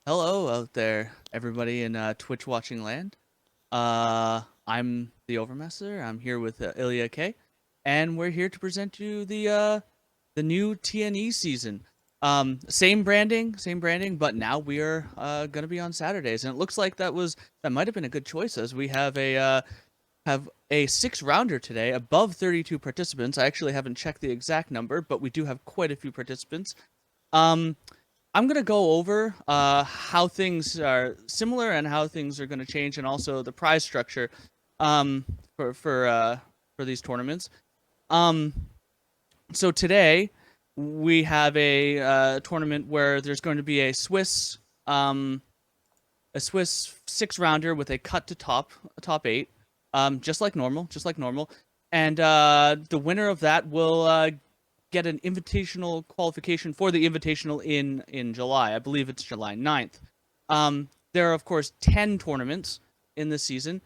Hello out there, everybody in Twitch watching land. I'm the Overmaster. I'm here with Ilya K, and we're here to present you the new TNE season. Same branding, but now we are gonna be on Saturdays, and it looks like that might have been a good choice as we have a 6-rounder today, above 32 participants. I actually haven't checked the exact number, but we do have quite a few participants. I'm gonna go over how things are similar and how things are gonna change, and also the prize structure um, for these tournaments. Um, so today we have a tournament where there's going to be a Swiss 6-rounder with a cut to top 8, just like normal, and the winner of that will get an invitational qualification for the invitational in July. I believe it's July 9th. There are, of course, 10 tournaments in this season.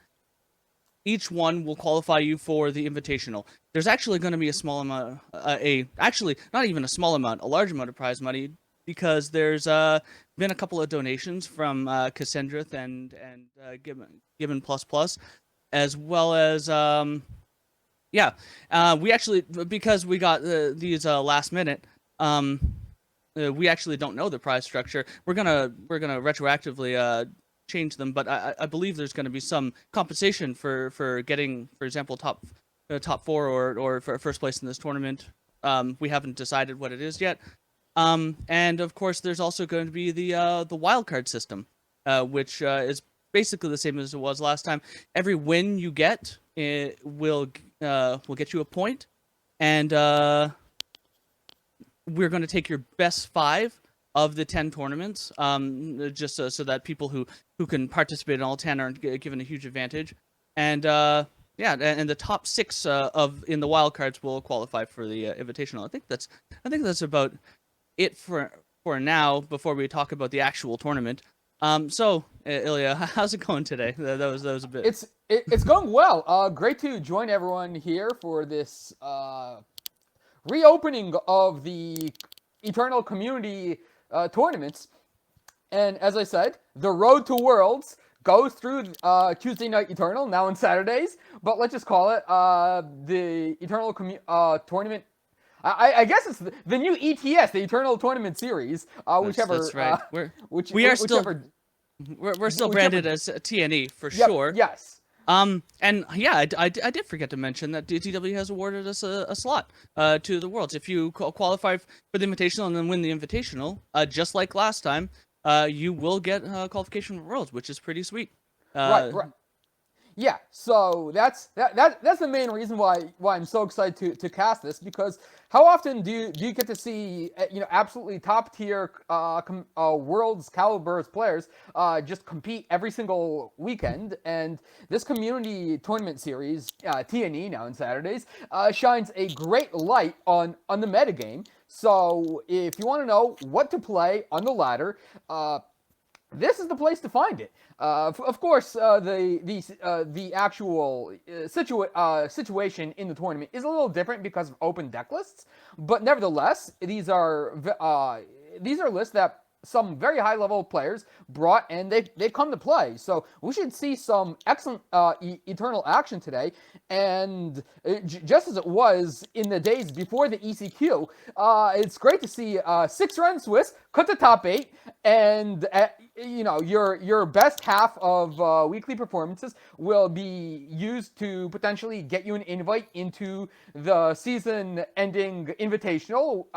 Each one will qualify you for the invitational. There's actually going to be a small amount, actually not even a small amount, a large amount of prize money, because there's been a couple of donations from Cassendrath and Gibbon Plus Plus, as well as we actually, because we got these last minute, we actually don't know the prize structure. We're gonna retroactively change them, but I believe there's going to be some compensation for getting, for example, top 4 or for first place in this tournament. We haven't decided what it is yet. And of course, there's also going to be the wildcard system, which is basically the same as it was last time. Every win you get, it will get you a point, and we're going to take your best 5 of the 10 tournaments, just so that people who can participate in all 10 aren't given a huge advantage. And and the top 6 in the wildcards will qualify for the invitational. I think that's about it for now. Before we talk about the actual tournament. So Ilya, how's it going today? That was a bit. It's going well. Great to join everyone here for this reopening of the Eternal Community tournaments. And as I said, the Road to Worlds goes through Tuesday Night Eternal, now on Saturdays. But let's just call it the Eternal Tournament. I guess it's the new ETS, the Eternal Tournament Series. Whichever. That's right. We're still branded as TNE for sure. Yes. And yeah, I did forget to mention that DTW has awarded us a slot to the Worlds. If you qualify for the Invitational and then win the Invitational, just like last time, you will get qualification for Worlds, which is pretty sweet. Right. Yeah, so that's the main reason why I'm so excited to cast this, because how often do you get to see absolutely top tier world's caliber players just compete every single weekend? And this community tournament series, TNE now on Saturdays, shines a great light on the metagame. So if you want to know what to play on the ladder, this is the place to find it. Of course, the actual situation in the tournament is a little different because of open deck lists, but nevertheless, these are lists that some very high level players brought, and they've come to play. So we should see some excellent Eternal action today. And just as it was in the days before the ECQ, it's great to see 6-run Swiss cut the top 8, and your best half of weekly performances will be used to potentially get you an invite into the season-ending invitational.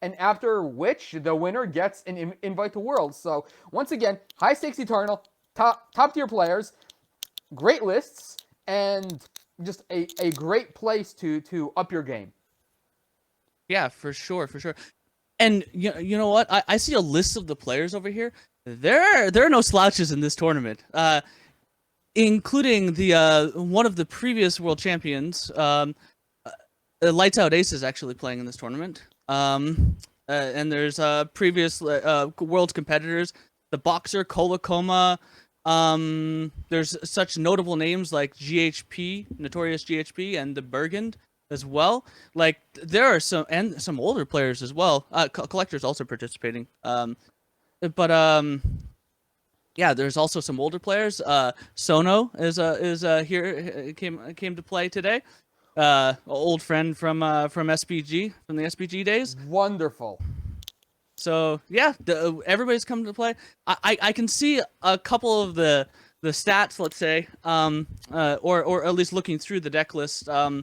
And after which the winner gets an invite to Worlds. So once again, high stakes Eternal, top tier players, great lists, and just a great place to up your game. Yeah, for sure. And you know what? I see a list of the players over here. There are no slouches in this tournament, including the one of the previous world champions. Lights Out Ace is actually playing in this tournament. And there's previous world competitors, the Boxer, Kolakoma. There's such notable names like GHP, Notorious GHP, and the Bergend as well. Like there are some older players as well. Collectors also participating. yeah, there's also some older players. Sono is here came to play today. Old friend from SPG from the SPG days. Wonderful. So yeah, everybody's coming to play. I can see a couple of the stats, let's say, or at least looking through the deck list. I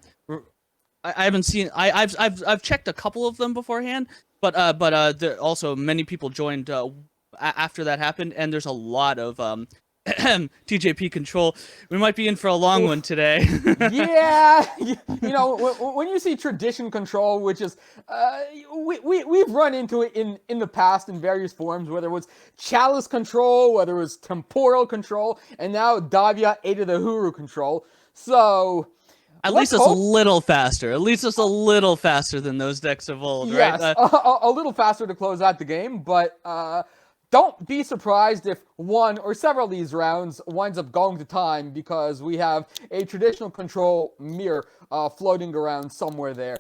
haven't seen. I've checked a couple of them beforehand, but there also many people joined after that happened, and there's a lot of TJP control. We might be in for a long one today. Yeah, when you see tradition control, which is we've run into it in the past in various forms, whether it was chalice control, whether it was temporal control, and now Davia Ada the Huru control. So At let's least it's a hope. little faster. At least it's a little faster than those decks of old, right? Yes, a little faster to close out the game, but don't be surprised if one or several of these rounds winds up going to time because we have a traditional control mirror floating around somewhere there.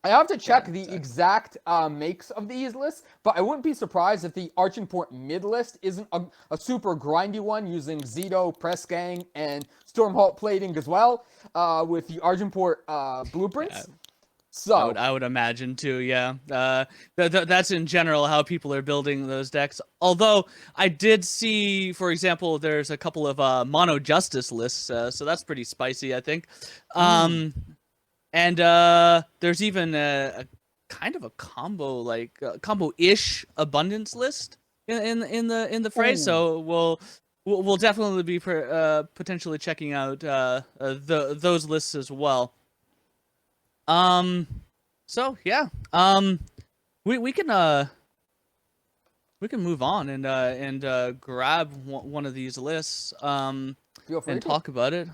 I have to check the exact makes of these lists, but I wouldn't be surprised if the Archenport mid list isn't a super grindy one using Zito, Press Gang, and Stormhawk plating as well with the Archenport blueprints. Yeah. So I would imagine too, yeah. That's in general how people are building those decks. Although I did see, for example, there's a couple of Mono Justice lists, so that's pretty spicy, I think. And there's even a kind of a combo, like combo-ish abundance list in the fray. So we'll definitely be potentially checking out those lists as well. So yeah, we can move on and grab one of these lists feel free and to. talk about it.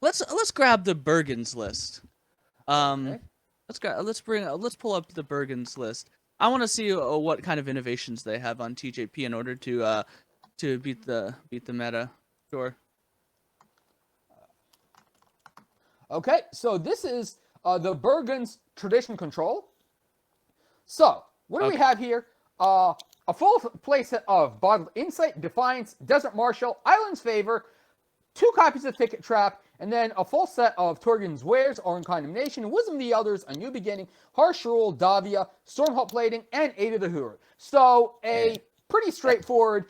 Let's grab the Bergen's list. Okay. Let's pull up the Bergen's list. I want to see what kind of innovations they have on TJP in order to beat the meta. Sure. Okay, so this is the Bergen's tradition control. So, what do we have here? A full playset of Bottled Insight, Defiance, Desert Marshal, Island's Favor, 2 copies of Thicket Trap, and then a full set of Torgen's Wares, Orin Condemnation, Wisdom of the Elders, A New Beginning, Harsh Rule, Davia, Stormhawk Plating, and Ada the Hoover. So, pretty straightforward.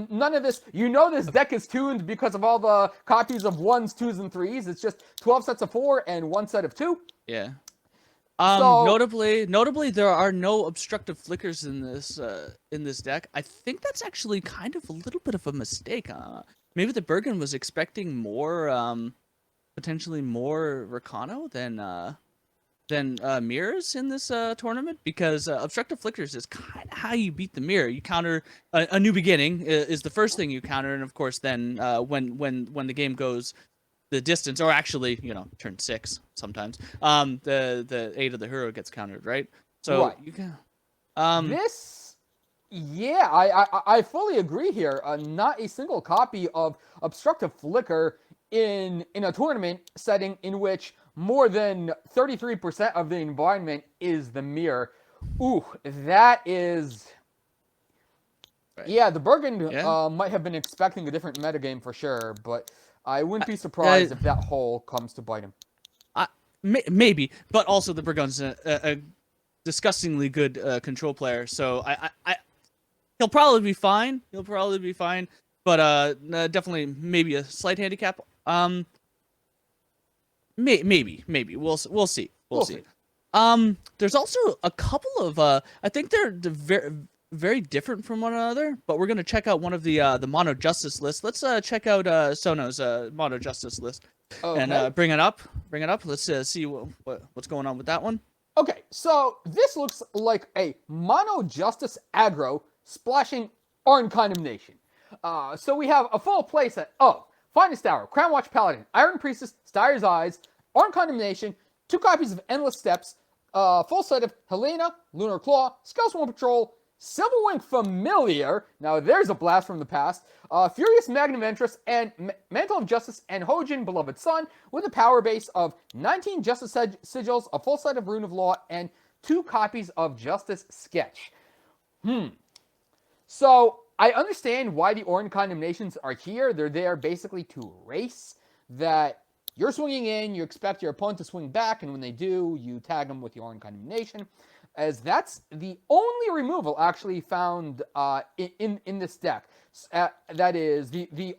None of this, this deck is tuned because of all the copies of 1s, 2s, and 3s. It's just 12 sets of 4 and 1 set of 2. Yeah. So, notably, there are no obstructive flickers in this deck. I think that's actually kind of a little bit of a mistake. Maybe the Bergen was expecting more, potentially more Rakano than mirrors in this tournament, because obstructive flickers is kind of how you beat the mirror. You counter a new beginning is the first thing you counter, and of course then when the game goes the distance, or actually turn 6 sometimes, the aid of the hero gets countered, right? So right. you can I fully agree here. Not a single copy of obstructive flicker in a tournament setting in which more than 33% of the environment is the mirror. Ooh, that is... Right. Yeah, the Bergen might have been expecting a different metagame for sure, but I wouldn't be surprised if that hole comes to bite him. Maybe, but also the Bergen's a disgustingly good control player, so he'll probably be fine. But definitely maybe a slight handicap. Maybe we'll see. We'll see. There's also a couple of I think they're very very different from one another, but we're gonna check out one of the Mono Justice list. Let's check out Sono's Mono Justice list and bring it up. Let's see what's going on with that one. Okay, so this looks like a Mono Justice aggro splashing Arn Condemnation. So we have a full playset of Finest Hour, Crown Watch Paladin, Iron Priestess, Styre's Eyes, Arn Condemnation, 2 copies of Endless Steps, full set of Helena, Lunar Claw, Scalesworn Patrol, Silverwing Familiar, now there's a blast from the past, Furious Magnum Ventress, and Mantle of Justice and Hojin Beloved Son, with a power base of 19 Justice Sigils, a full set of Rune of Law, and 2 copies of Justice Sketch. Hmm. So I understand why the Orin condemnations are here. They're there basically to race that you're swinging in, you expect your opponent to swing back, and when they do, you tag them with the Orin condemnation. As that's the only removal actually found in this deck. That is the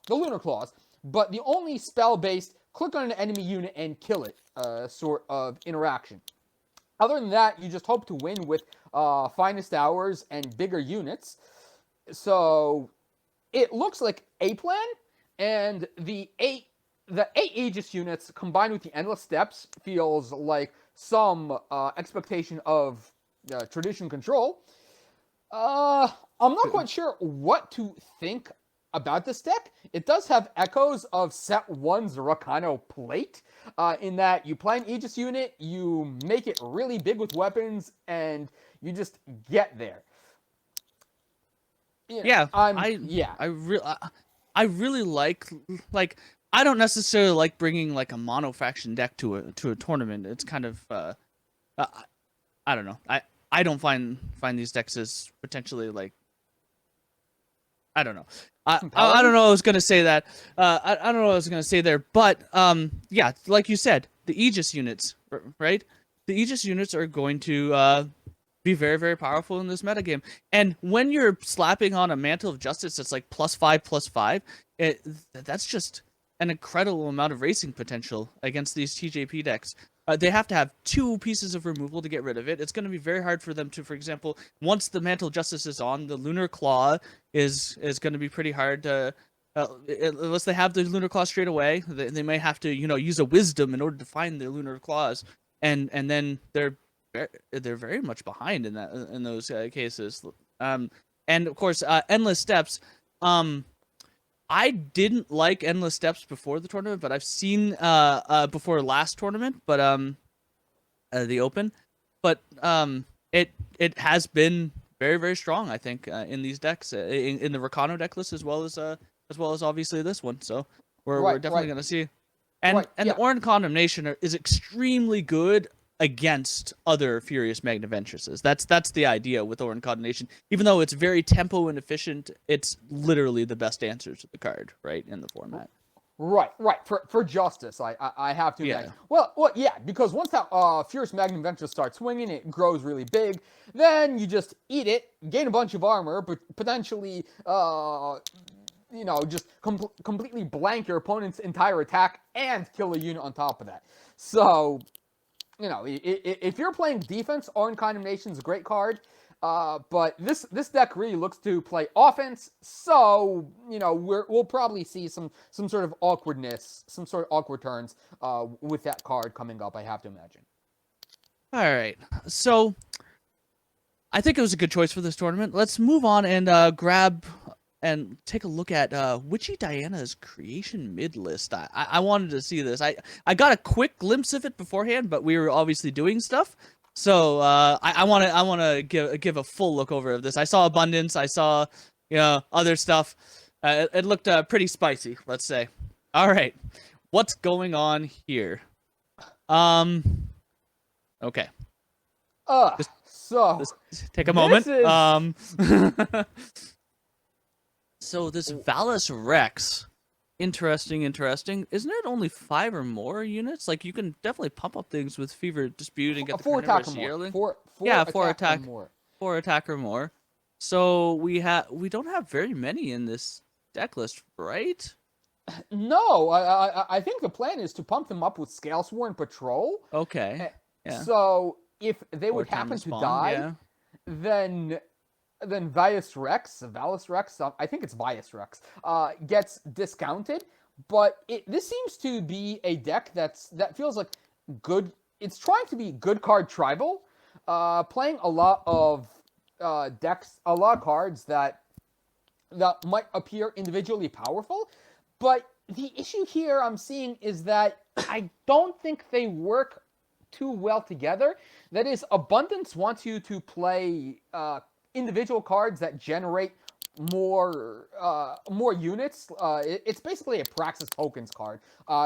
Lunar Claws, but the only spell based click on an enemy unit and kill it sort of interaction. Other than that, you just hope to win with finest hours and bigger units. So it looks like a plan, and the eight Aegis units combined with the endless steps feels like some expectation of tradition control. I'm not quite sure what to think about this deck. It does have echoes of Set 1's Rakano Plate, in that you play an Aegis unit, you make it really big with weapons, and you just get there. You know, Yeah, yeah. I really like I don't necessarily like bringing like a mono faction deck to a tournament. It's kind of uh I don't know. I don't find these decks as potentially like I don't know. I Compelling? don't know. I was gonna say that. I don't know what I was gonna say there, but yeah, like you said, the Aegis units, right? The Aegis units are going to be very very powerful in this metagame. And when you're slapping on a Mantle of Justice that's like +5/+5, that's just an incredible amount of racing potential against these TJP decks. They have to have two pieces of removal to get rid of it. It's going to be very hard for them to, for example, once the Mantle of Justice is on, the Lunar Claw is going to be pretty hard to. Unless they have the Lunar Claw straight away, they may have to use a Wisdom in order to find the Lunar Claws, and then they're very much behind in those cases. And of course, Endless Steps. I didn't like Endless Steps before the tournament, but I've seen before last tournament, but the Open, but it has been very very strong. I think in these decks, in the Rakano deck list as well as obviously this one. So we're Right, definitely right, gonna see, right. and the Yeah. Orin Condemnation is extremely good against other Furious Magnaventresses. That's the idea with Orin Condemnation. Even though it's very tempo and efficient, it's literally the best answer to the card, right, in the format. Right, right. For justice, I have to Yeah. imagine. Yeah, because once that Fierce Magnum Venture starts swinging, it grows really big. Then you just eat it, gain a bunch of armor, but potentially, just completely blank your opponent's entire attack and kill a unit on top of that. So, if you're playing defense, Orin Condemnation is a great card. But this deck really looks to play offense, so we'll probably see some sort of awkwardness, some sort of awkward turns with that card coming up. I have to imagine. All right. So I think it was a good choice for this tournament. Let's move on and grab and take a look at WitchyDiana's creation mid list. I wanted to see this. I got a quick glimpse of it beforehand, but we were obviously doing stuff. So I want to give a full look over of this. I saw abundance. I saw other stuff. It looked pretty spicy. Let's say. All right, what's going on here? Okay. Just So just take a this moment. is So this Valus Rex, interesting. Isn't it only 5 or more units? Like you can definitely pump up things with Fever Dispute and get a the four attack or Carnivorous more. Yearling. Four Yeah, attack or more. 4 attack or more. So we don't have very many in this deck list, right? No, I think the plan is to pump them up with Scalesworn Patrol. Okay. Yeah. So if they Or would time happen to to spawn. die, Yeah. then Valus Rex, I think it's Vias Rex, gets discounted. But this seems to be a deck that feels like good. It's trying to be good card tribal, playing a lot of decks, a lot of cards that might appear individually powerful. But the issue here I'm seeing is that I don't think they work too well together. That is, Abundance wants you to play individual cards that generate more units. It's basically a Praxis Tokens card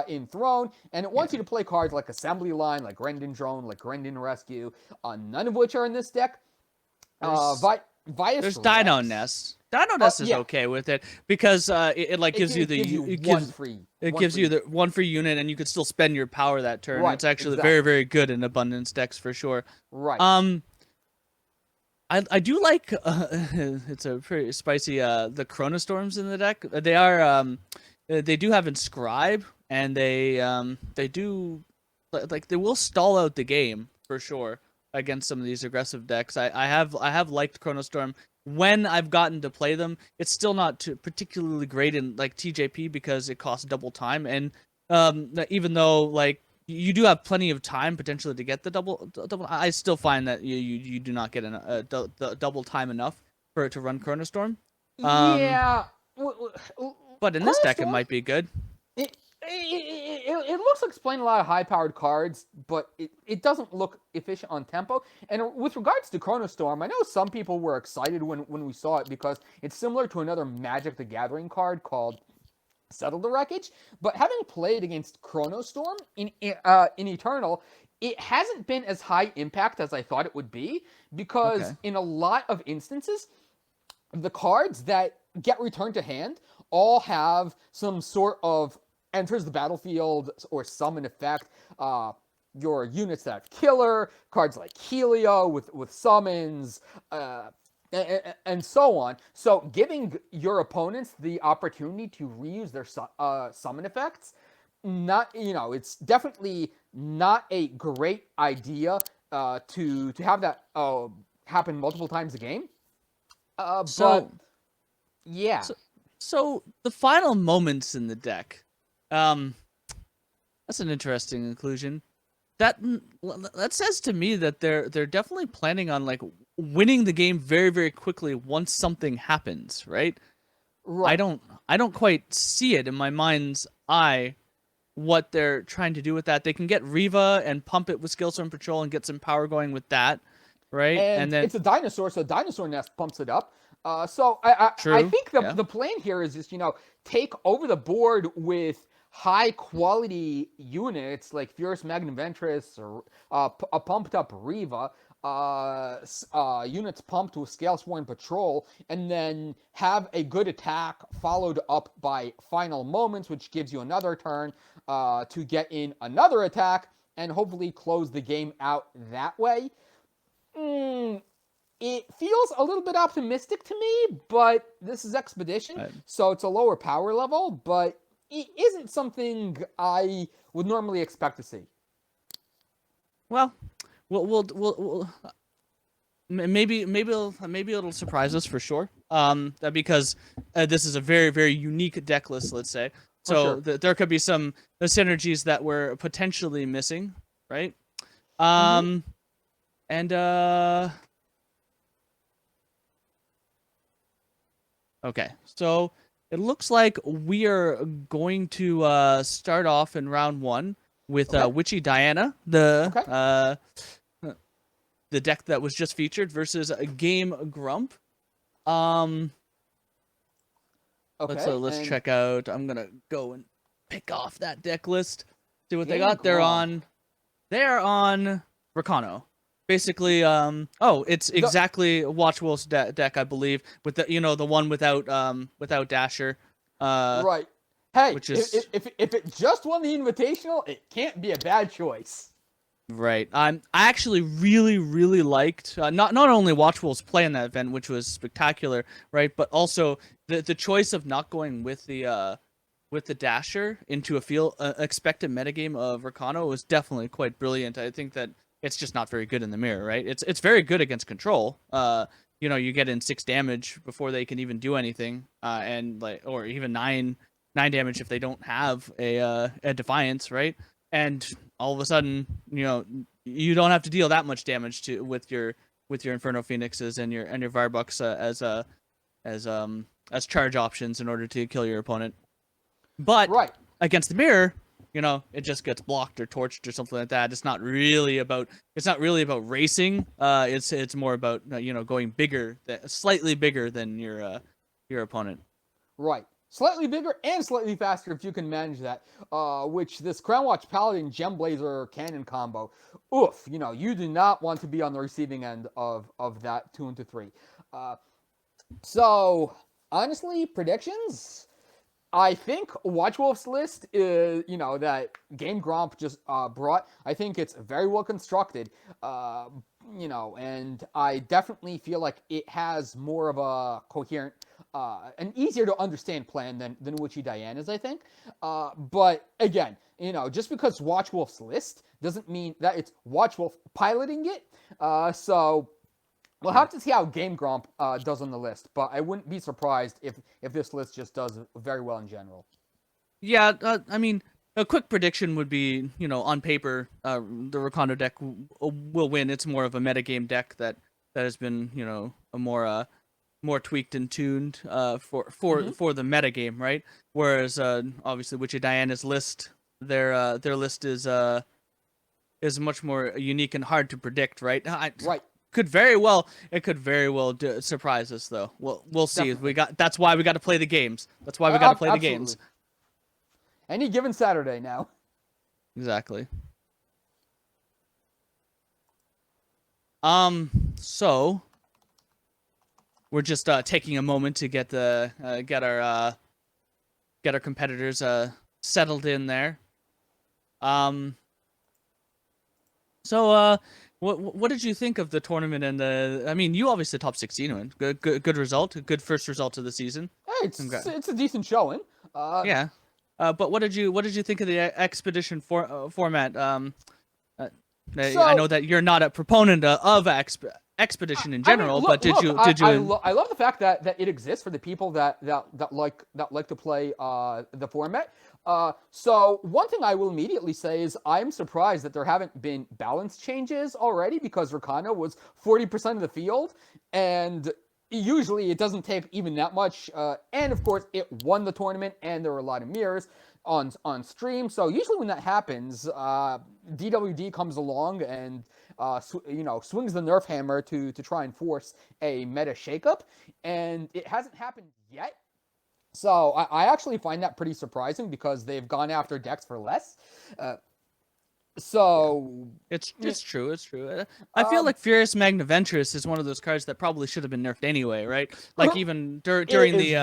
in Throne, and it wants Yeah. you to play cards like Assembly Line, like Rendon Drone, like Rendon Rescue, none of which are in this deck. There's Vias there's Dino Rex. Nest. Dino Nest is Yeah, okay with it because it like gives you it gives you it one gives free. it One gives you free. the one free unit, and you could still spend your power that turn. Right, It's actually very, exactly. very good in abundance decks for sure. Right. Um, I do like it's a pretty spicy the Chronostorms in the deck. They are they do have Inscribe, and they do like they will stall out the game for sure against some of these aggressive decks. I have liked Chronostorm when I've gotten to play them. It's still not particularly great in like TJP because it costs double time, and even though like you do have plenty of time potentially to get the double. I still find that you do not get the double time enough for it to run Chronostorm. Um, Yeah. but in this Chrono deck, it Storm. might be good. It looks like it's playing a lot of high-powered cards, but it doesn't look efficient on tempo. And with regards to Chrono Storm, I know some people were excited when we saw it because it's similar to another Magic the Gathering card called Settle the Wreckage. But having played against Chrono Storm in Eternal, it hasn't been as high impact as I thought it would be because Okay. in a lot of instances, the cards that get returned to hand all have some sort of enters the battlefield or summon effect. Your units that have killer cards like Helio with summons, and so on. So giving your opponents the opportunity to reuse their summon effects, not it's definitely not a great idea to have that happen multiple times a game. But So yeah, so so the final moments in the deck. Um, that's an interesting inclusion. That that says to me that they're definitely planning on like winning the game very, very quickly once something happens, right? I right. don't I don't quite see it in my mind's eye what they're trying to do with that. They can get Riva and pump it with Skillstorm Patrol and get some power going with that, right? And And then it's a dinosaur, so dinosaur nest pumps it up. So I true, think yeah. the plan here is just take over the board with high quality units like Furious Magnaventris or a pumped up Riva, units pumped with Scalesworn Patrol, and then have a good attack followed up by Final Moments, which gives you another turn to get in another attack and hopefully close the game out that way. Mm, it feels a little bit optimistic to me, but this is Expedition, Uh, so it's a lower power level, but it isn't something I would normally expect to see. well, we'll maybe it'll surprise us for sure. Because this is a very, very unique deck list, let's say. For So sure. there could be some synergies that we're potentially missing, right? Mm-hmm. Um, and okay, so it looks like we are going to start off in round one with Okay. WitchyDiana, Okay. the deck that was just featured, versus a GameGromp. Um, Okay. let's And check out. I'm gonna go and pick off that deck list. See what they Game got. Gromp. They're on Rakano. Basically, oh, it's The exactly Watch Wolf's deck, I believe, with the one without Dasher, right. Hey, which is if it just won the Invitational, it can't be a bad choice. right. I actually really, really liked not only Watch Wolf's play in that event, which was spectacular, right, but also the choice of not going with the Dasher into a expected metagame of Rakano was definitely quite brilliant. I think that it's just not very good in the mirror, right? It's very good against control. You get in 6 damage before they can even do anything, and like or even 9 damage if they don't have a Defiance, right? And all of a sudden, you don't have to deal that much damage to with your Inferno Phoenixes and your Varbucks as charge options in order to kill your opponent. But Right. against the mirror, it just gets blocked or torched or something like that. It's not really about racing. It's more about going slightly bigger than your opponent. Right. slightly bigger and slightly faster if you can manage that. Which this Crown Watch Paladin Gem-Blazer Cannon combo, oof, you do not want to be on the receiving end of that 2 into 3. So honestly, predictions. I think Watchwolf's list is, that GameGromp just brought. I think it's very well constructed, and I definitely feel like it has more of a coherent, an easier to understand plan than WitchyDiana's, I think. But again, just because Watchwolf's list doesn't mean that it's Watchwolf piloting it. So we'll have to see how GameGromp does on the list, but I wouldn't be surprised if this list just does very well in general. Yeah, I mean, a quick prediction would be, on paper, the Rakondo deck will win. It's more of a metagame deck that has been, a more tweaked and tuned for the metagame, right? Whereas obviously, WitchyDiana's list, their list is much more unique and hard to predict, right? Right. Could very well surprise us though. We'll see. Definitely. That's why we got to play the games. That's why we got to play the games. Any given Saturday now. Exactly. So we're just taking a moment to get our competitors settled in there. So what did you think of the tournament and I mean, you obviously top 16 win. Good result. Good first result of the season. Hey, it's a decent showing. Yeah. But what did you think of the expedition format? I know that you're not a proponent of expedition in general, but did you? I love the fact that it exists for the people that like to play the format. So one thing I will immediately say is I'm surprised that there haven't been balance changes already, because Rakano was 40% of the field, and usually it doesn't take even that much. And of course, it won the tournament, and there were a lot of mirrors on stream. So usually when that happens, DWD comes along and swings the Nerf hammer to try and force a meta shakeup, and it hasn't happened yet. So I actually find that pretty surprising, because they've gone after decks for less. So it's true. It's true. I feel like Furious Magnaventress is one of those cards that probably should have been nerfed anyway, right? Like even during the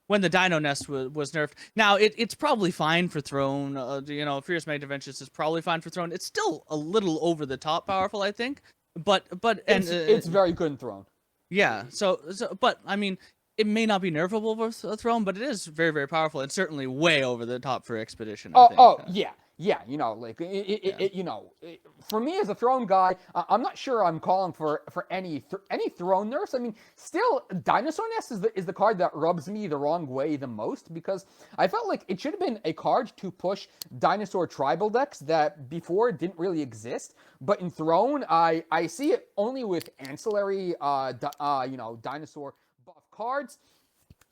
when the Dino Nest was nerfed. Now it's probably fine for Throne. Furious Magnaventress is probably fine for Throne. It's still a little over the top powerful, I think. But it's very good in Throne. Yeah. So but I mean, it may not be nerfable with a Throne, but it is very, very powerful, and certainly way over the top for Expedition. I think. Yeah, for me as a Throne guy, I'm not sure I'm calling for any Throne nerfs. I mean, still, Dinosaur Nest is the card that rubs me the wrong way the most, because I felt like it should have been a card to push Dinosaur tribal decks that before didn't really exist. But in Throne, I see it only with ancillary, Dinosaur buff cards.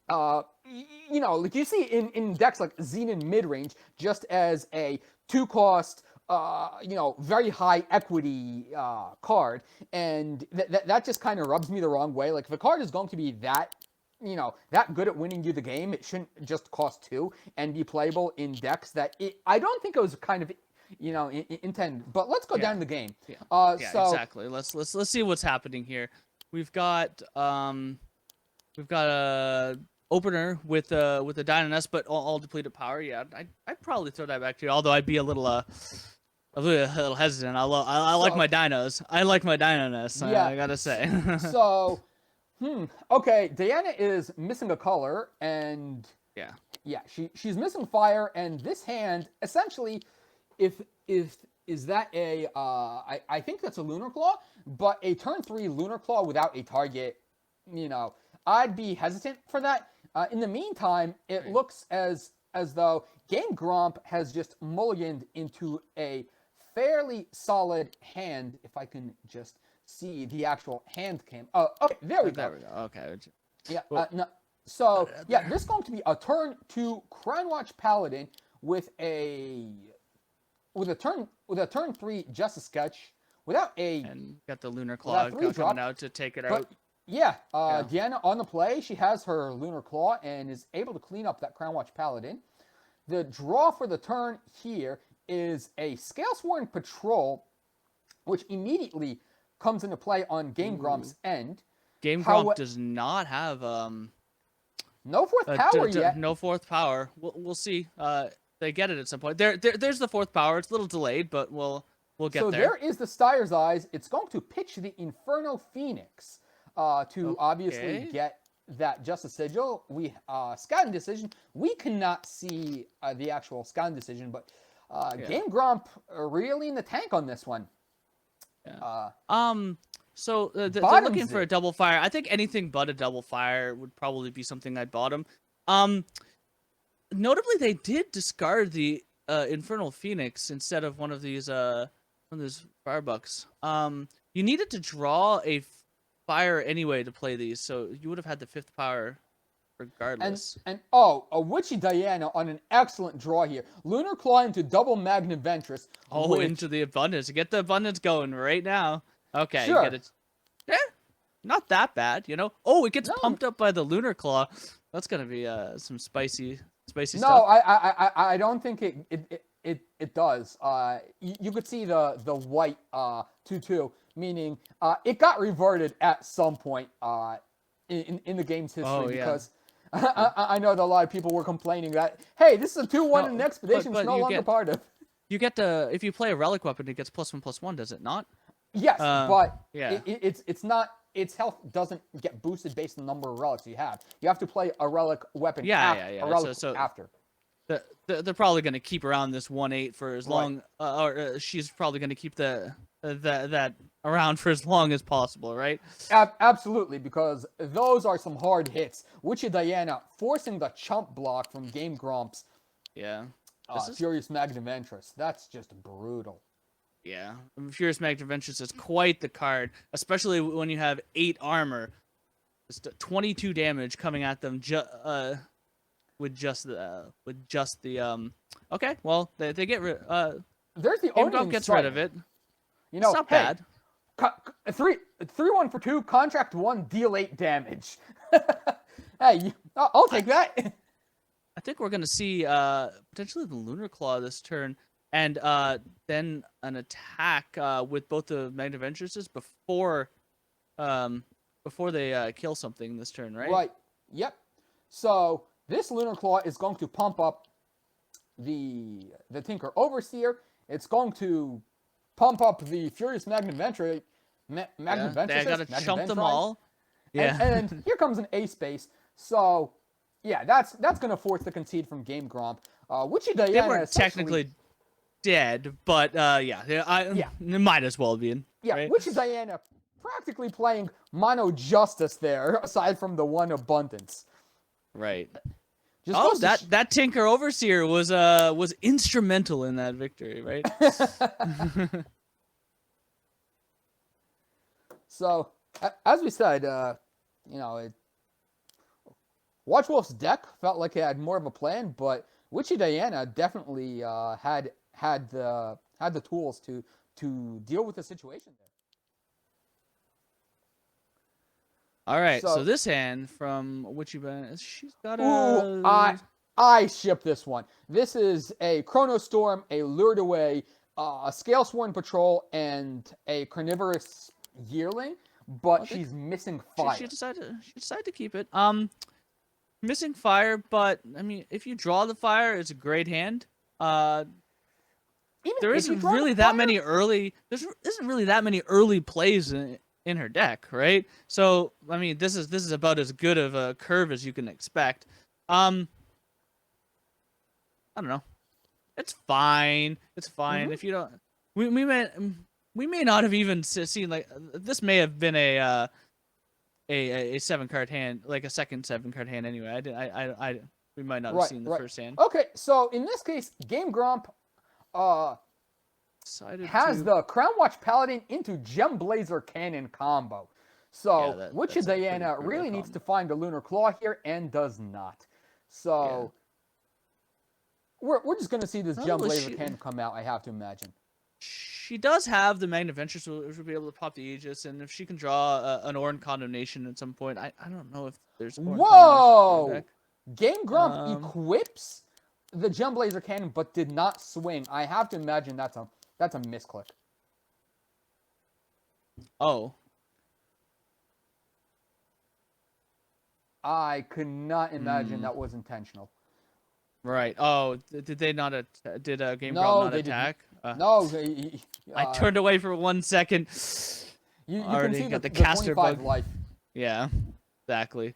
Like you see in decks like Xenon midrange, just as a 2-cost, very high equity card, and that just kind of rubs me the wrong way. Like, if a card is going to be that good at winning you the game, it shouldn't just cost 2 and be playable in decks that I don't think it was kind of intended. But let's go down the game. Yeah, exactly. Let's see what's happening here. We've got a opener with a Dino Nest, but all depleted power. Yeah, I'd probably throw that back to you. Although I'd be a little hesitant. I like my dinos. I like my Dino Nest. Yeah, I gotta say. So, okay, Diana is missing a color, and she's missing fire, and this hand essentially, is that a I think that's a Lunar Claw, but a turn 3 Lunar Claw without a target, I'd be hesitant for that. In the meantime, it looks as though GameGromp has just mulliganed into a fairly solid hand. If I can just see the actual hand cam. Oh, okay, there we go. There we go. Okay. Yeah. No, so yeah, this is going to be a turn 2 Crown Watch Paladin with a turn 3 Justice Sketch without a, and got the Lunar Claw coming out to take it out. Yeah, Yeah. Deanna on the play, she has her Lunar Claw and is able to clean up that Crown Watch Paladin. The draw for the turn here is a Scalesworn Patrol, which immediately comes into play on Ooh. GameGromp's end. GameGromp does not have No fourth power yet. no fourth power. We'll see. They get it at some point. There's the fourth power. It's a little delayed, but we'll get So there. there is the Styre's Eyes. It's going to pitch the Inferno Phoenix to obviously get that Justice Sigil. We scouting decision. We cannot see the actual scouting decision, but Game Grump really in the tank on this one. Yeah. So they're looking for a double fire. I think anything but a double fire would probably be something I'd bottom. Notably, they did discard the Infernal Phoenix instead of one of these firebucks. You needed to draw a fire anyway to play these, so you would have had the fifth power regardless. And a WitchyDiana on an excellent draw here. Lunar Claw into double Magniventress. Oh, into the abundance. Get the abundance going right now. Okay, sure. Get it. Yeah, not that bad, you know. Oh, it gets pumped up by the Lunar Claw. That's gonna be some spicy stuff. No, I don't think it does. You could see the white 2/2, meaning it got reverted at some point in the game's history because I know that a lot of people were complaining that, hey, this is a 2/1 in an expedition. It's no longer part of. You get to, if you play a relic weapon, it gets +1/+1, does it not? Yes, but it's not. Its health doesn't get boosted based on the number of relics you have. You have to play a relic weapon a relic after. They're probably going to keep around this 1/8 for as long, or she's probably going to keep that around for as long as possible, right? Absolutely, because those are some hard hits. WitchyDiana forcing the chump block from GameGromp's Furious Magniventress. That's just brutal. Yeah, Furious Magniventress is quite the card, especially when you have 8 armor. Just 22 damage coming at them with just the okay, well, they get rid there's the GameGromp gets rid of it. You know, it's not bad. 3/1 for 2, contract 1, deal 8 damage. Hey, I'll take that. I think we're gonna see potentially the Lunar Claw this turn, and then an attack with both the Magniventresses before they kill something this turn, right? Right. Yep. So this Lunar Claw is going to pump up the Tinker Overseer. It's going to pump up the Furious Magniventress. They gotta chump them all. Yeah. And here comes an A space. So yeah, that's gonna force the concede from GameGromp. WitchyDiana they weren't technically dead, but it might as well be. Yeah, right? WitchyDiana practically playing mono justice there, aside from the one abundance. Right. That Tinker Overseer was instrumental in that victory, right? So, as we said, Watchwolf's deck felt like it had more of a plan, but WitchyDiana definitely had the tools to deal with the situation there. All right, so this hand from WitchyDiana, she's got a... Ooh, I ship this one. This is a Chronostorm, a Lured Away, a Scalesworn Patrol, and a Carnivorous Yearling, but she's missing fire. She decided to keep it. Missing fire, but I mean, if you draw the fire, it's a great hand. There isn't really that many early plays in her deck, right? So I mean, this is about as good of a curve as you can expect. I don't know. It's fine. It's fine. If you don't, we may not have even seen, like, this may have been a 7-card hand, like a second 7-card hand anyway. We might not have seen the first hand. Okay, so in this case, GameGromp has the Crown Watch Paladin into Gem-Blazer Cannon combo. So WitchyDiana really needs to find a Lunar Claw here and does not. So we're just going to see this Gem-Blazer Cannon come out, I have to imagine. she does have the Magniventure, so she'll be able to pop the Aegis, and if she can draw an Orin Condemnation at some point, I don't know if there's Orin Condemnation in her Whoa! deck. GameGromp equips the Gem-Blazer Cannon, but did not swing. I have to imagine that's a misclick. Oh. I could not imagine that was intentional. Right. Oh, did they not? Did GameGromp not they attack? No. I turned away for 1 second. You Already can see got the caster 25 bug. life. Yeah, exactly.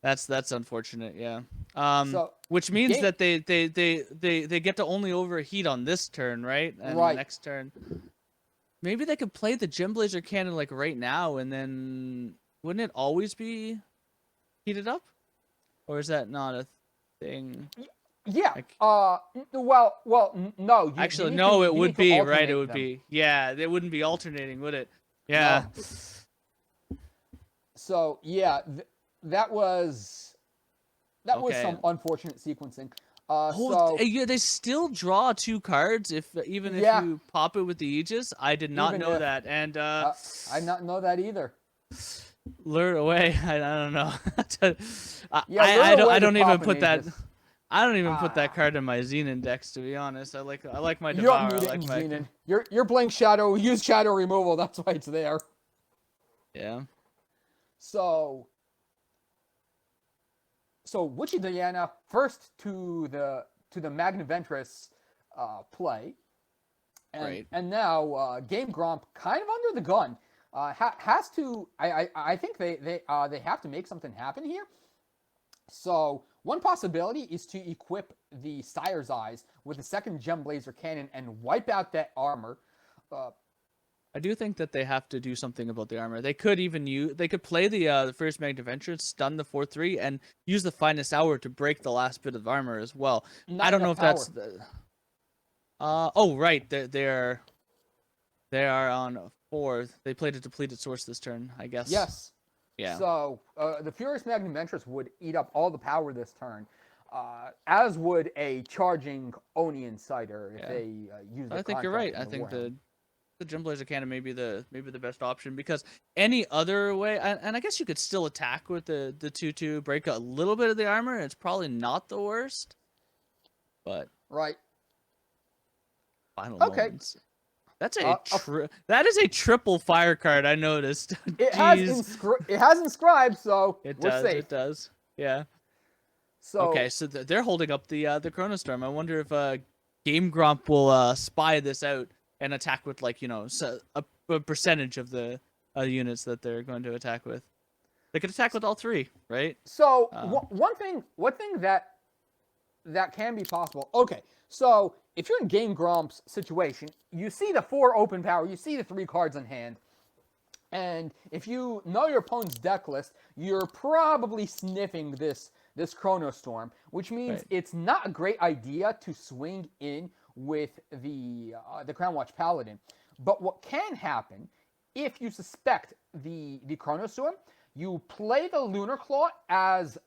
That's unfortunate. Yeah. So, which means that they get to only overheat on this turn, right? And right. the next turn, maybe they could play the Gem Blazer Cannon like right now, and then wouldn't it always be heated up, or is that not a thing? Yeah. Like, no. Actually, no. It would be right. It would be. Yeah. It wouldn't be alternating, would it? Yeah. No. So yeah, that was some unfortunate sequencing. Yeah, they still draw 2 cards if if you pop it with the Aegis. I did not know that, and I did not know that either. Lure away. I don't know. I don't even put that. I don't even put that card in my Xenon decks, to be honest. I like my Devour. You don't need it in Xenon. You're playing Shadow. Use Shadow removal. That's why it's there. Yeah. So WitchyDiana first to the Magniventress play, and now GameGromp kind of under the gun. Has to. I think they have to make something happen here. So one possibility is to equip the Sire's Eyes with a second Gem Blazer Cannon and wipe out that armor. I do think that they have to do something about the armor. They could even play the first Magniventure, stun the 4/3, and use the Finest Hour to break the last bit of armor as well. I don't know if that's the. Oh right, they are on 4. They played a depleted source this turn, I guess. Yes. Yeah. So the Furious Magniventress would eat up all the power this turn, as would a charging Oni Insider if they use. I think you're right. I think the Gem Blazer Cannon may be the best option, because any other way, and I guess you could still attack with the 2/2, break a little bit of the armor. It's probably not the worst, but right. Final moments. That's that is a triple fire card. I noticed. It has inscribed, so we're safe. It does. Yeah. So okay, so they're holding up the Chronostorm. I wonder if GameGromp will spy this out and attack with, like, a percentage of the units that they're going to attack with. They could attack with all 3, right? So one thing that can be possible. Okay, so if you're in GameGromp's situation, you see the 4 open power, you see the 3 cards in hand, and if you know your opponent's deck list, you're probably sniffing this Chronostorm, which means it's not a great idea to swing in with the Crownwatch Paladin. But what can happen if you suspect the Chronostorm, you play the Lunar Claw as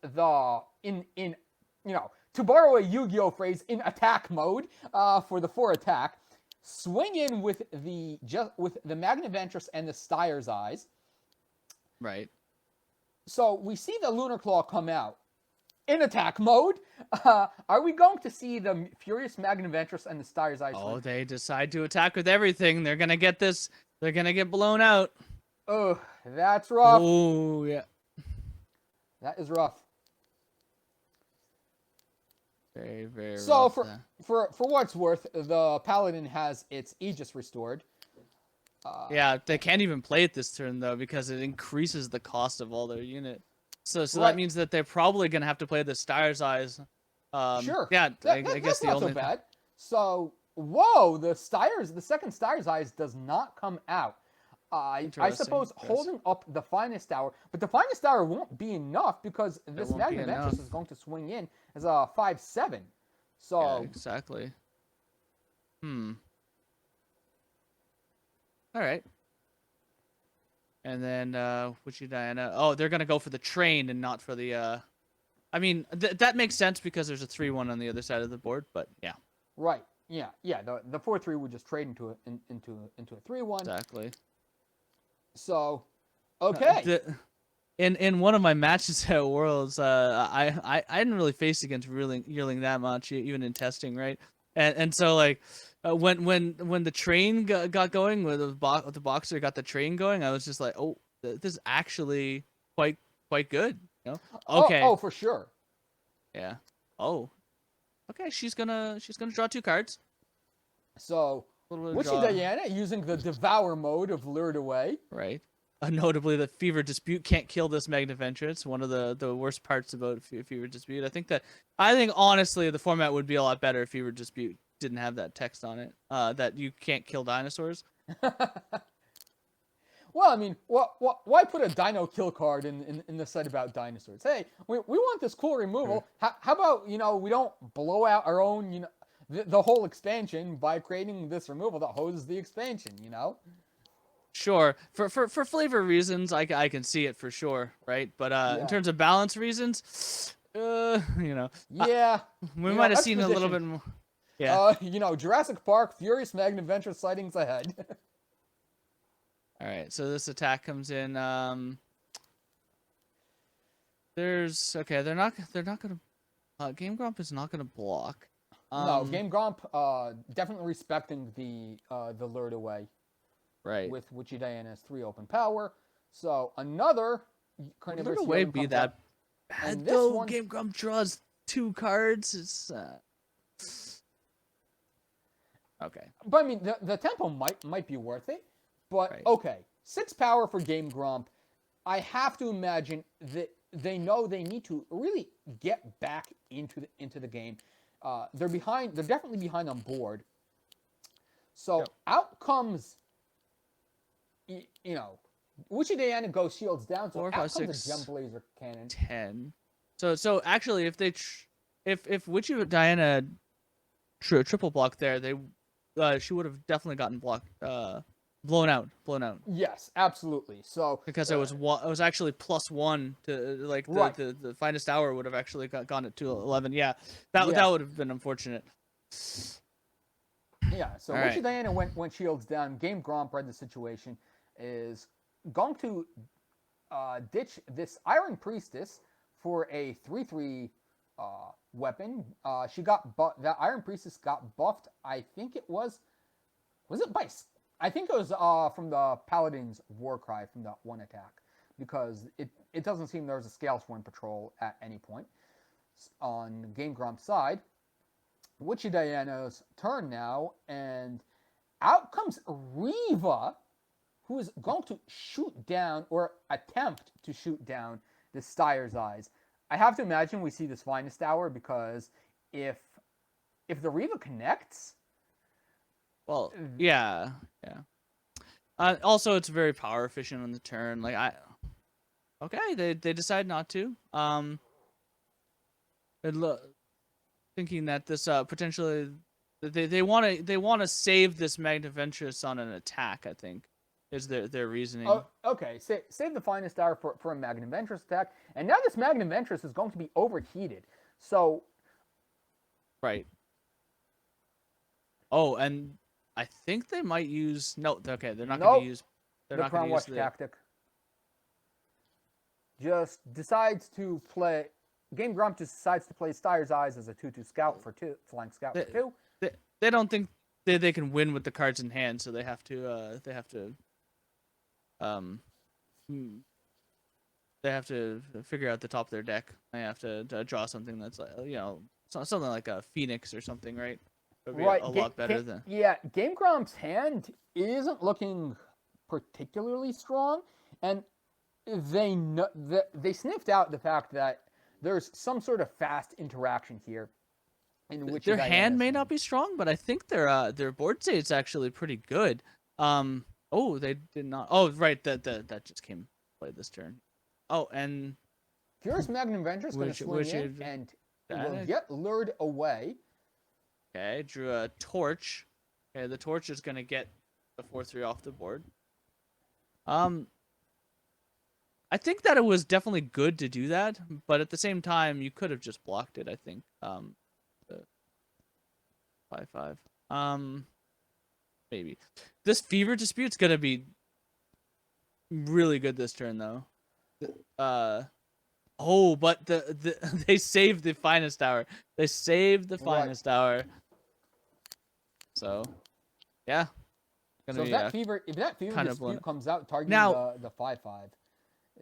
to borrow a Yu-Gi-Oh phrase, in attack mode for the 4 attack. Swing in with the Magniventress and the Sire's Eyes. Right. So we see the Lunar Claw come out in attack mode. Are we going to see the Furious Magniventress and the Sire's Eyes? Oh, they decide to attack with everything. They're gonna get this. They're gonna get blown out. Oh, that's rough. Oh yeah. That is rough. Very, very so rough. For what it's worth, the Paladin has its Aegis restored. Yeah, they can't even play it this turn, though, because it increases the cost of all their unit. So that means that they're probably going to have to play the Sire's Eyes. Sure. Yeah, I guess that's not so bad. So, whoa, the second Sire's Eyes does not come out. I suppose holding up the Finest Hour, but the Finest Hour won't be enough, because this Magniventress is going to swing in as a 5/7. So yeah, exactly. All right. And then WitchyDiana. Oh, they're gonna go for the train and not for the. I mean, that makes sense because there's a 3/1 on the other side of the board, but yeah. Right. Yeah. The 4/3 would just trade into a 3/1. Exactly. So, okay. In one of my matches at Worlds, I didn't really face against Yearling that much, even in testing, right? And so like, when the train got going, when the boxer got the train going, I was just like, oh, this is actually quite good, you know? Okay, Oh, for sure. yeah. Oh, okay. She's gonna draw 2 cards. So, A little bit of Witchy draw, Diana using the Devour mode of Lured Away. right? Notably, the Fever Dispute can't kill this Magniventress. One of the worst parts about Fever Dispute. I think honestly the format would be a lot better if Fever Dispute didn't have that text on it. That you can't kill dinosaurs. Well, I mean, why put a dino kill card in the set about dinosaurs? Hey, we want this cool removal. How about, we don't blow out our own, the whole expansion by creating this removal that hoses the expansion, Sure, for flavor reasons, I can see it for sure, right? But in Yeah. terms of balance reasons, you know, Yeah. we might have seen a little Exposition. bit more. Yeah. Jurassic Park, Furious Magniventure sightings ahead. All right. So this attack comes in. There's okay. They're not gonna. GameGromp is not gonna block. No, GameGromp definitely respecting the Lured Away Right. with Witchy Diana's 3 open power. So another Would carnivorous the way Yearling be comes that up. bad And this though? one, GameGromp draws 2 cards. It's okay. but I mean, the tempo might be worth it. But Right. okay, 6 power for GameGromp. I have to imagine that they know they need to really get back into the game. They're behind. They're definitely behind on board. So Yep. out comes, Witchy Diana goes shields down. So 4, out 5, comes a 6, Gem Blazer cannon. 10. So actually, if if Witchy Diana triple block there, she would have definitely gotten blocked. Blown out. Yes, absolutely. So Because it was actually +1 to like right, the finest hour would have actually gone it to 11. Yeah, that yeah, would have been unfortunate. yeah. So All Witchy right. Diana went shields down. GameGromp read the situation, is going to ditch this Iron Priestess for a 3/3 weapon. She got that Iron Priestess got buffed. I think it was it by I think it was from the Paladin's Warcry from that one attack, because it doesn't seem there was a Scalesworn patrol at any point. On GameGromp's side, Witchy Diana's turn now, and out comes Reva, who is going to shoot down or attempt to shoot down the Styre's Eyes. I have to imagine we see this finest hour, because if the Reva connects, Well, yeah. Also, it's very power efficient on the turn. Okay, they decide not to. Thinking that this potentially they want to save this Magniventress on an attack. I think is their reasoning. oh, okay, save the finest hour for a Magniventress attack, and now this Magniventress is going to be overheated. So Right. Oh, and I think they might use no. Okay, they're not going to use. They're the not going Crown to use Watch tactic just decides to play. GameGromp just decides to play Styre's Eyes as a 2/2 scout for 2, flying scout for 2. They don't think they can win with the cards in hand, so they have to um hmm, they have to figure out the top of their deck. They have to draw something that's like something like a Phoenix or something, right? It would be Right, a lot better than yeah. GameGromp's hand isn't looking particularly strong, and they sniffed out the fact that there's some sort of fast interaction here, in which their hand may not be strong, but I think their board state's actually pretty good. Oh, they did not. Oh, right, that just came played this turn. Oh, and Furious Magniventure is going to swing in, and it will get lured away. Okay, drew a torch. Okay, the torch is gonna get the 4/3 off the board. I think that it was definitely good to do that, but at the same time, you could have just blocked it. I think. 5/5. Maybe. This Fever Dispute's gonna be really good this turn though. Oh, but they saved the Finest Hour. They saved the Right. Finest Hour. So, yeah, gonna So be if that fever kind of blown. dispute comes out targeting Now, the 5/5,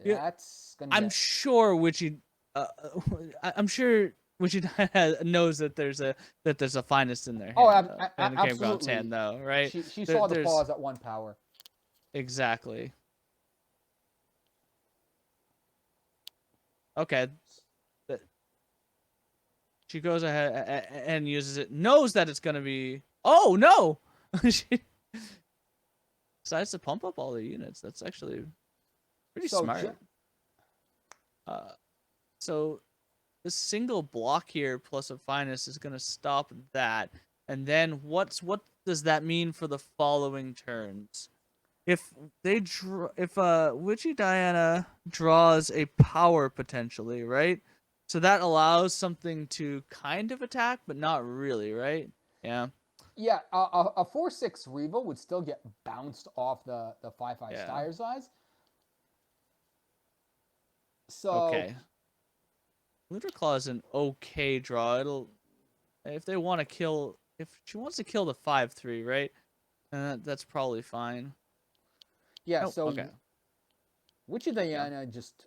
yeah, that's gonna I'm get. sure Witchy, I'm sure Witchy knows that there's a Finest in their Oh, hand, though, in the Game Gromp's absolutely. hand, though, right? She There, saw the there's pause at 1 power. exactly. Okay, she goes ahead and uses it. Knows that it's gonna be. Oh no! She decides to pump up all the units. That's actually pretty So smart. Uh, so the single block here plus a Finest is gonna stop that. And then what does that mean for the following turns? If WitchyDiana draws a power potentially, right? So that allows something to kind of attack, but not really, right? Yeah. yeah, a 4/6 Reva would still get bounced off the 5/5 Yeah. Styre's Eyes. So Okay. Lunar Claw is an okay draw. It'll if they want to kill if she wants to kill the 5/3, right? That's probably fine. yeah, Oh, so okay. Yeah. WitchyDiana just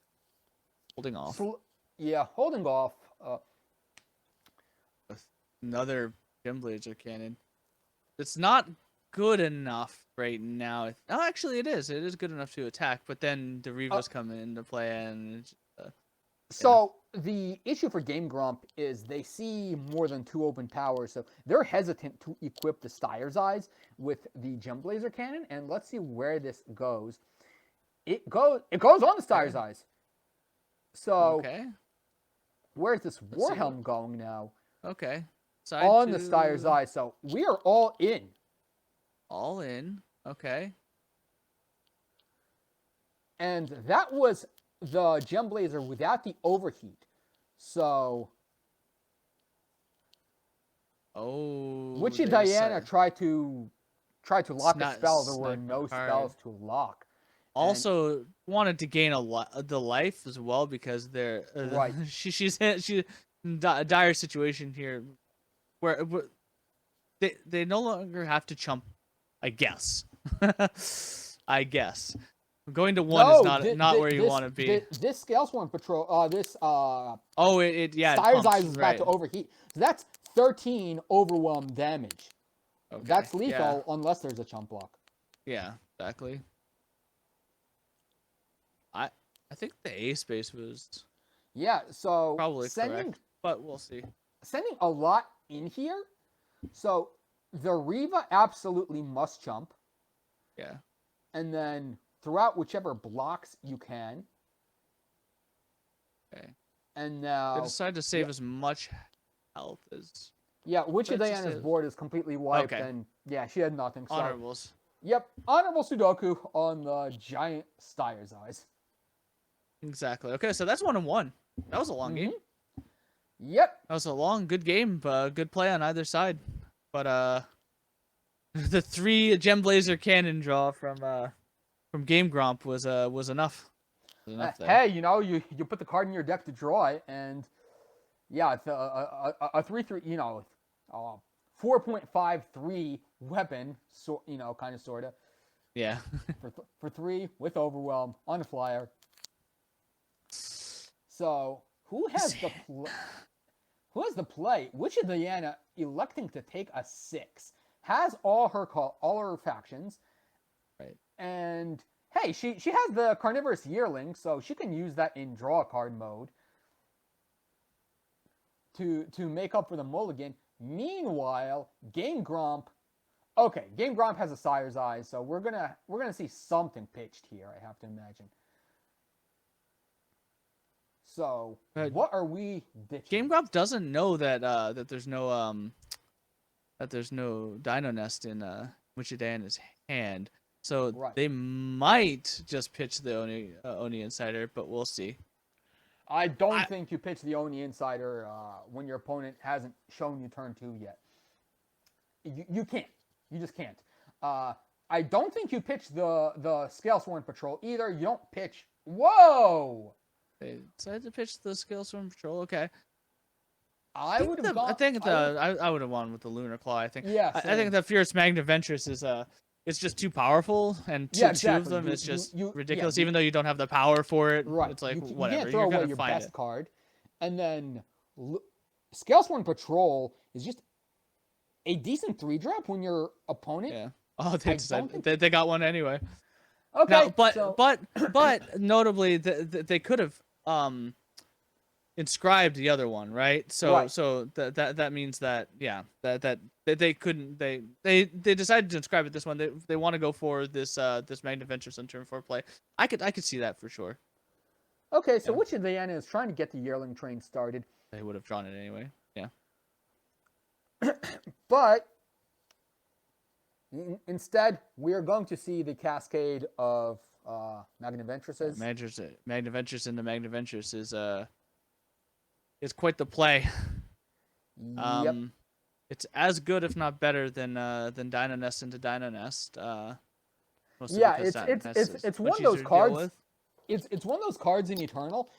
Holding off. holding off. With another Gem Blazer cannon. It's not good enough right now. Oh, actually, it is. It is good enough to attack, but then the Revas come into play, and yeah. So the issue for GameGromp is they see more than 2 open powers, so they're hesitant to equip the Styre's Eyes with the Gem Blazer cannon. And let's see where this goes. It goes on the Styre's Eyes. So Okay. where's this Warhelm going now? Okay. On the Styre's Eyes. So we are all in. All in. Okay. And that was the Gem Blazer without the overheat. So WitchyDiana tried to lock a spell. There were no spells to lock. Also wanted to gain the life as well because they're Right. she's in a dire situation here where they no longer have to chump, I guess. I guess going to one is not where you want to be. This Scalesworm Patrol, Yeah, Styre's Eyes is about to overheat. So that's 13 overwhelm damage. Okay, that's lethal unless there's a chump block. Yeah, exactly. I think the A space was so probably correct, but we'll see. Sending a lot in here. So the Reva absolutely must chump. Yeah. And then throughout whichever blocks you can. Okay. And now they decide to save as much health as. Yeah, WitchyDiana's board is completely wiped, and yeah, she had nothing. So, honorables. Yep, honorable Sudoku on the giant Styre's Eyes. Exactly. Okay, so that's 1-1. That was a long game. Yep. That was a long, good game. Good play on either side. But the 3 Gem Blazer cannon draw from GameGromp was enough. Hey, you put the card in your deck to draw it, and yeah, it's a 3/3, 4.53 weapon, so kind of sorta. Yeah. for 3 with overwhelm on the flyer. So who has the play? WitchyDiana electing to take a 6 has all her factions, right? And hey, she has the Carnivorous Yearling, so she can use that in draw card mode to make up for the mulligan. Meanwhile, GameGromp has a Sire's Eyes, so we're gonna see something pitched here, I have to imagine. So what are we ditching? GameGromp doesn't know that there's no Dino Nest in WitchyDiana's hand, so they might just pitch the Oni Insider, but we'll see. I don't think you pitch the Oni Insider when your opponent hasn't shown you turn 2 yet. you can't. You just can't. I don't think you pitch the Scalesworn Patrol either. You don't pitch. Whoa! They decided to pitch the Scalesworn Patrol. Okay. I would have gone. I think I would have won with the Lunar Claw. I think. Yeah, I think same. the Fierce Magniventress is it's just too powerful, and Yeah, two of exactly. them is just Yeah, ridiculous. Even though you don't have the power for it, right. it's like You whatever. can't throw You're away gonna your find best it. card, and then Scalesworn Patrol is just a decent 3-drop when your opponent. Yeah. Oh, they I decided don't think. they got one anyway. Okay, Now, but so but notably, they could have inscribed the other one, right? So Right. so that means that that they couldn't they decided to inscribe it this one. They want to go for this this Magniventress on turn 4 play. I could see that for sure. okay, so Yeah. WitchyDiana is trying to get the Yearling train started, They would have drawn it anyway. Yeah. but instead we are going to see the cascade of Magnaventresses. Magniventress into Magniventress is quite the play. Yep. It's as good, if not better, than Dynanest into Dynanest. Mostly Yeah, because Dynanest is it's much one of those easier to deal cards. with. It's one of those cards in Eternal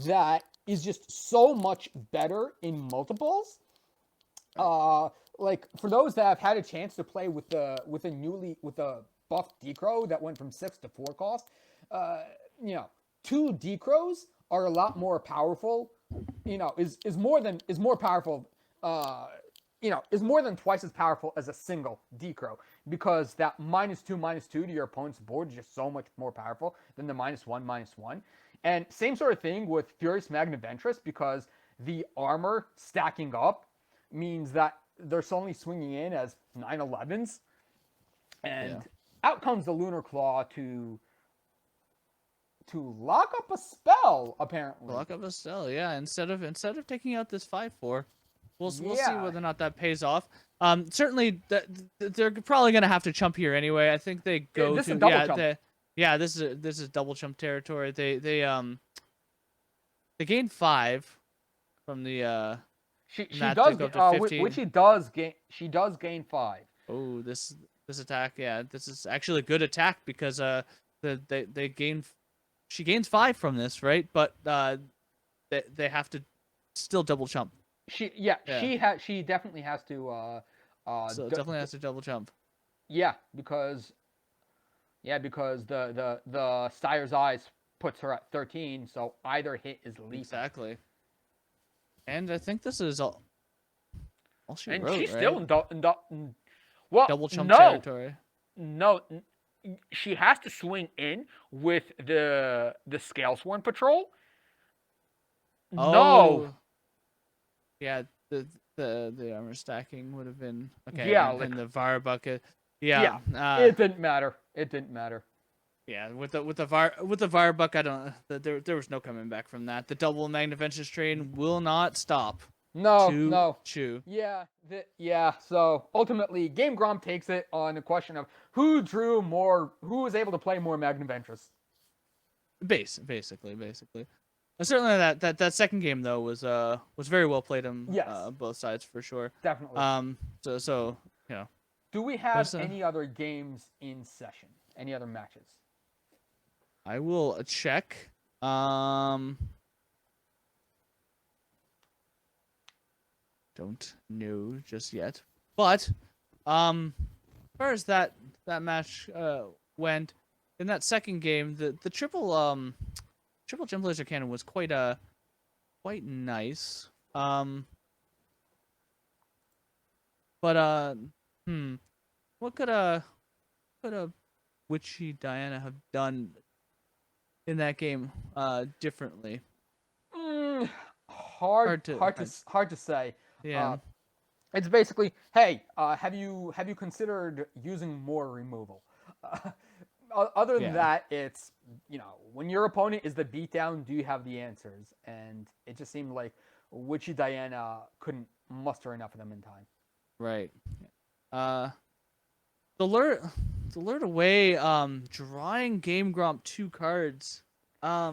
that is just so much better in multiples. Like for those that have had a chance to play with a buffed Decro that went from 6 to 4 cost, you know, 2 Decros are a lot more powerful. You know, is more powerful. You know, is more than twice as powerful as a single Decro, because that -2/-2 to your opponent's board is just so much more powerful than the -1/-1. And same sort of thing with Furious Magniventress, because the armor stacking up means that they're suddenly swinging in as 9/11s, and out comes the Lunar Claw to lock up a spell, apparently. Lock up a spell, yeah. Instead of taking out this 5/4, we'll see Yeah. whether or not that pays off. Certainly they're probably gonna have to chump here anyway. I think they go This is to a double chump. This is double chump territory. They gain 5 from the She that does to go up to 15. which she does gain 5. Oh, this attack, yeah, this is actually a good attack because they gain she gains 5 from this, right? But they have to still double chump. She definitely has to So it definitely has to double jump. yeah, because the Stire's Eyes puts her at 13, so either hit is lethal. Exactly. And I think this is all she And wrote, she's right? still in well, Double chump no, territory. no, she has to swing in with the Scalesworn Patrol. Oh. No. Yeah, the armor stacking would have been okay. Yeah, and like, the Var bucket. Yeah. it didn't matter. It didn't matter. Yeah, with the Var buck, I don't. There was no coming back from that. The double Magniventress train will not stop. No. Chew. Yeah. So ultimately, GameGromp takes it on the question of who was able to play more Magniventress. Basically. Certainly that second game though was very well played on Yes. both sides for sure. Definitely. So you know. Do we have any other games in session? Any other matches? I will check. Don't know just yet. But as far as that match went, in that second game, the triple gem laser cannon was quite nice. But what could a WitchyDiana have done in that game differently? Hard to say. Yeah. It's basically, hey, have you considered using more removal? Other than that, it's, you know, when your opponent is the beatdown, do you have the answers? And it just seemed like WitchyDiana couldn't muster enough of them in time. Right. The alert away, drawing GameGromp 2 cards. Yeah,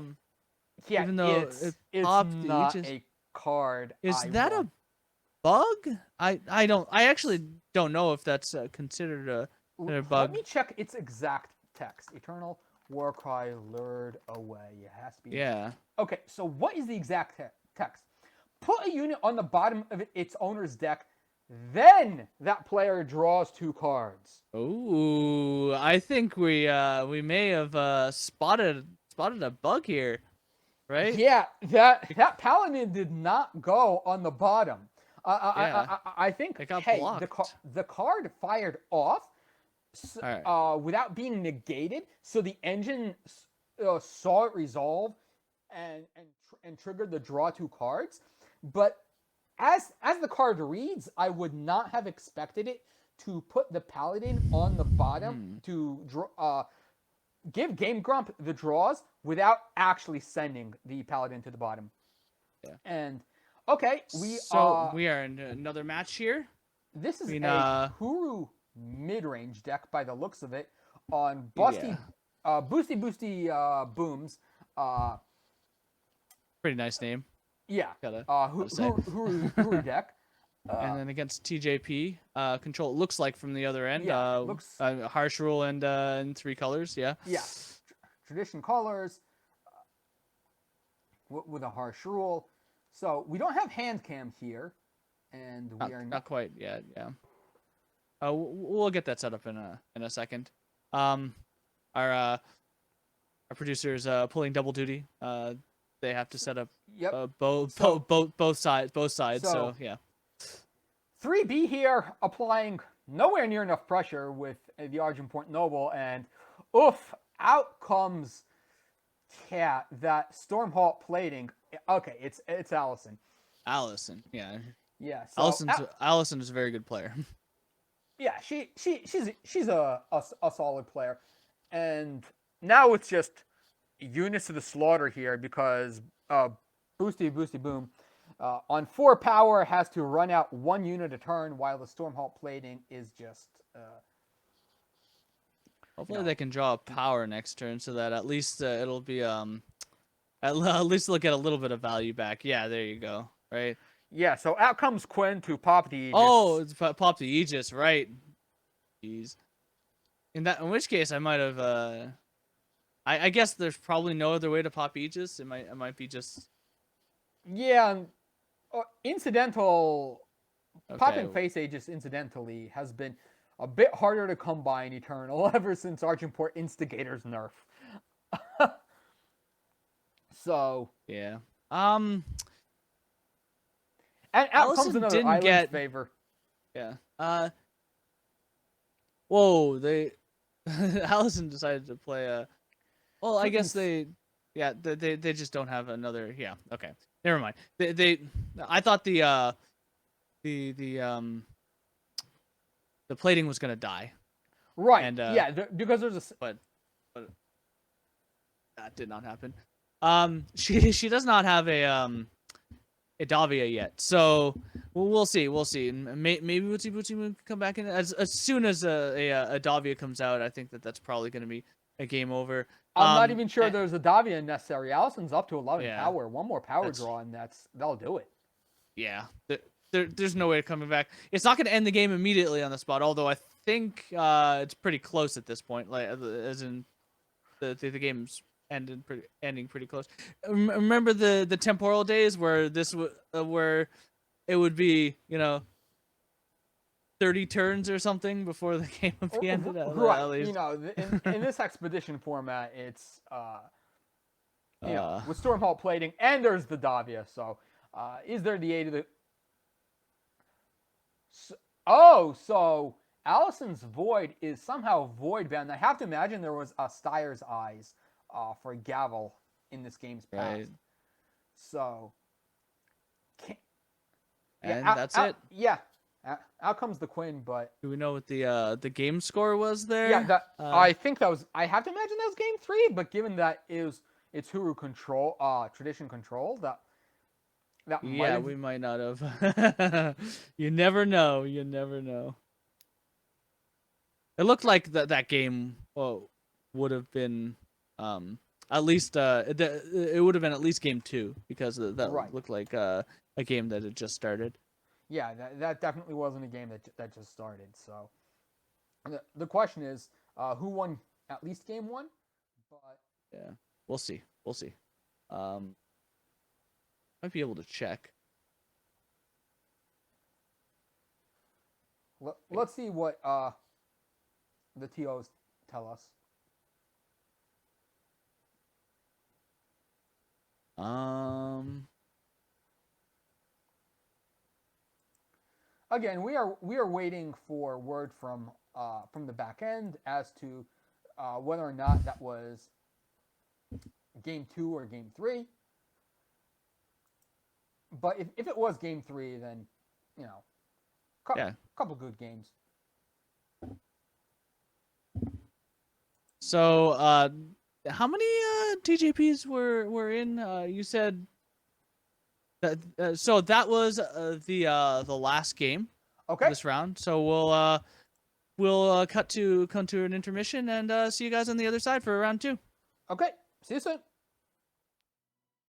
even though it's popped not just, a card. is that a bug? I actually don't know if that's considered a Let bug. me check its exact text. Eternal Warcry lured away. It has to be. Yeah. Okay, so what is the exact text? Put a unit on the bottom of its owner's deck, then that player draws 2 cards. Ooh, I think we may have spotted a bug here, right? Yeah, that paladin did not go on the bottom. Yeah, I think, it got hey, blocked. the card fired off All right. without being negated, so the engine saw it resolve and triggered the draw 2 cards. But as the card reads, I would not have expected it to put the paladin on the bottom Hmm. to give GameGromp the draws without actually sending the paladin to the bottom. Yeah. And okay, So we are in another match here. this is I mean, a Huru mid-range deck by the looks of it on yeah, boosty booms. pretty nice name. Yeah, Gotta Huru, say. Huru deck. And then against TJP, control it looks like from the other end. Yeah, looks Harsh rule and in 3 colors. Yeah. yeah, tradition colors with a harsh rule. So we don't have hand cam here, and we are Not quite yet. Yeah. We'll get that set up in a second. Our producers pulling double duty. They have to set up Yep. both sides. So yeah. 3B here applying nowhere near enough pressure with the Argent Point Noble, and oof, out comes that Stormhawk plating. Okay, it's Allison. Allison. Yeah. Yeah, so Allison is a very good player. yeah, she's a solid player, and now it's just units to the slaughter here because boosty boom. On 4 power, has to run out 1 unit a turn, while the Stormhawk plating is just. Hopefully they can draw a power next turn so that at least it'll be at least they'll get a little bit of value back. Yeah, there you go. Right. Yeah, so out comes Quinn to pop the Aegis. Oh, it's pop the Aegis, right? Jeez. In which case I might have I guess there's probably no other way to pop Aegis. It might be just Yeah, incidental okay. popping face Aegis incidentally has been a bit harder to come by in Eternal ever since Argenport Instigator's nerf. So yeah. And out comes another island favor. Yeah. Whoa, they Allison decided to play a well, I guess they just don't have another yeah, okay. Never mind. I thought the plating was going to die. Right. And yeah, because there's a but that did not happen. She does not have a Davia yet, so we'll see. Maybe Wootsy can come back in as soon as a Davia comes out. I think that's probably going to be a game over. I'm not even sure there's a Davia necessary. Allison's up to 11 power. One more power draw, and that'll do it. Yeah, there's no way of coming back. It's not going to end the game immediately on the spot. Although I think it's pretty close at this point. Like as in the game's ending pretty close. Remember the temporal days where where it would be 30 turns or something before the game would be ended. Right. At least. In this expedition format, it's with Stormhawk plating, and there's the Davia. So, is there the aid of the? So Allison's Void is somehow void bound. I have to imagine there was a Steyer's Eyes for Gavel in this game's past. Right. So, and that's it. Yeah. Out comes the Quinn, but do we know what the game score was there? Yeah, I think that was. I have to imagine that was game 3. But given that it's Huru control, tradition control, that yeah, we might not have. You never know. It looked like that game would have been at least it would have been at least game 2 because that looked like a game that had just started. Yeah, that definitely wasn't a game that just started. So the question is, who won at least game one? But Yeah, we'll see. We'll see. Um, might be able to check. let's see what the TOs tell us. Um, Again, we are waiting for word from the back end as to whether or not that was game two or game three. But if it was game three, then you know, yeah. couple good games. So, how many TJPs were in? You said that. So that was the last game of Okay, this round. So we'll come to an intermission and see you guys on the other side for round two. okay. See you soon.